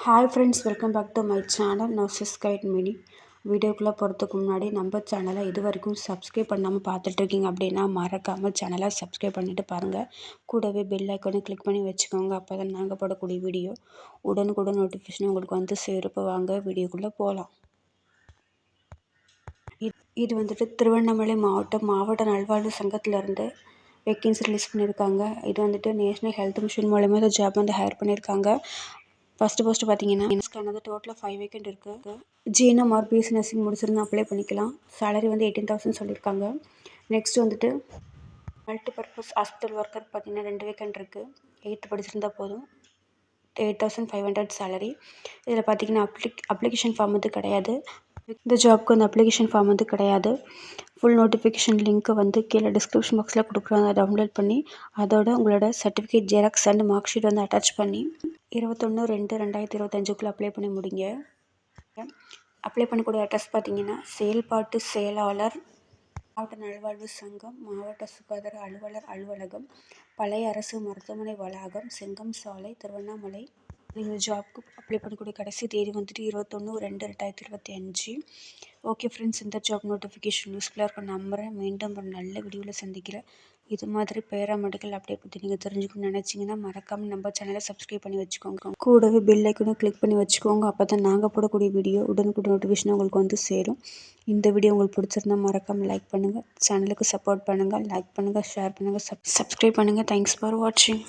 Hi friends, welcome back to my channel Nurses Guide Mini. வீடியோக்குள்ளே போகிறதுக்கு முன்னாடி நம்ம சேனலை இது வரைக்கும் சப்ஸ்கிரைப் பண்ணாமல் பார்த்துட்ருக்கீங்க அப்படின்னா மறக்காமல் சேனலை சப்ஸ்கிரைப் பண்ணிவிட்டு பாருங்கள். கூடவே பெல் ஐக்கானை கிளிக் பண்ணி வச்சுக்கோங்க. அப்போ தான் நாங்கள் போடக்கூடிய வீடியோ உடனுக்குடன் நோட்டிஃபிகேஷன் உங்களுக்கு வந்து சேருப்ப வாங்க வீடியோக்குள்ளே போகலாம். இது வந்துட்டு திருவண்ணாமலை மாவட்ட நல்வாழ்வு சங்கத்திலேருந்து வேக்கன்சி ரிலீஸ் பண்ணியிருக்காங்க. இது வந்துட்டு நேஷ்னல் ஹெல்த் மிஷன் மூலமாக இந்த ஜாப் வந்து ஹையர் பண்ணியிருக்காங்க. ஃபஸ்ட்டு பார்த்தீங்கன்னா டோட்டலாக 5 வேக்கண்ட் இருக்குது. ஜிஎன்எம் ஆர் பிஎஸ்சி நர்சிங் முடிச்சிருந்தா அப்ளை பண்ணிக்கலாம். சேலரி வந்து 18,000 சொல்லியிருக்காங்க. நெக்ஸ்ட் வந்துட்டு மல்டிபர்பஸ் ஹாஸ்பிட்டல் ஒர்க்கர் பார்த்தீங்கன்னா 2 வேக்கண்ட் இருக்குது. 8th படிச்சிருந்தா போதும். 8,500 சேலரி. இதில் பார்த்தீங்கன்னா அப்ளிகேஷன் ஃபார்ம் வந்து கிடையாது. இந்த ஜாப்க்கு வந்து அப்ளிகேஷன் ஃபார்ம் வந்து கிடையாது. ஃபுல் நோட்டிஃபிகேஷன் லிங்க்கை வந்து கீழே டிஸ்கிரிப்ஷன் பாக்ஸில் கொடுக்குறோம். அதை டவுன்லோட் பண்ணி அதோட உங்களோட certificate xerox and mark sheet வந்து அட்டாச் பண்ணி 21/2/2025 அப்ளை பண்ணி முடிங்க. அப்ளை பண்ணக்கூடிய அட்ரஸ் பார்த்தீங்கன்னா செயல்பாட்டு செயலாளர், மாவட்ட நல்வாழ்வு சங்கம், மாவட்ட சுகாதார அலுவலகம், பழைய அரசு மருத்துவமனை வளாகம், செங்கம் சாலை, திருவண்ணாமலை. இந்த ஜாப்க்கு அப்ளை பண்ணக்கூடிய கடைசி தேதி வந்துட்டு 21/2/2025. ஓகே ஃப்ரெண்ட்ஸ், இந்த ஜாப் நோட்டிஃபிகேஷன் யூஸ்ஃபுல்லாக இருக்கும் நம்புகிறேன். மீண்டும் ஒரு நல்ல வீடியோவில் சந்திக்கிறேன். இது மாதிரி பேராமெடிக்கல் அப்டேட் பற்றி நீங்கள் தெரிஞ்சுக்கணும்னு நினச்சிங்கன்னா மறக்காமல் நம்ம சேனலை சப்ஸ்கிரைப் பண்ணி வச்சுக்கோங்க. கூடவே பெல் ஐக்கனும் கிளிக் பண்ணி வச்சுக்கோங்க. அப்போ தான் நாங்கள் போடக்கூடிய வீடியோ உடனுக்குடன் நோட்டிஃபிகேஷன் உங்களுக்கு வந்து சேரும். இந்த வீடியோ உங்களுக்கு பிடிச்சிருந்தா மறக்காமல் லைக் பண்ணுங்கள். சேனலுக்கு சப்போர்ட் பண்ணுங்கள். லைக் பண்ணுங்கள், ஷேர் பண்ணுங்கள், சப்ஸ்கிரைப் பண்ணுங்கள். தேங்க்ஸ் ஃபார் வாட்சிங்.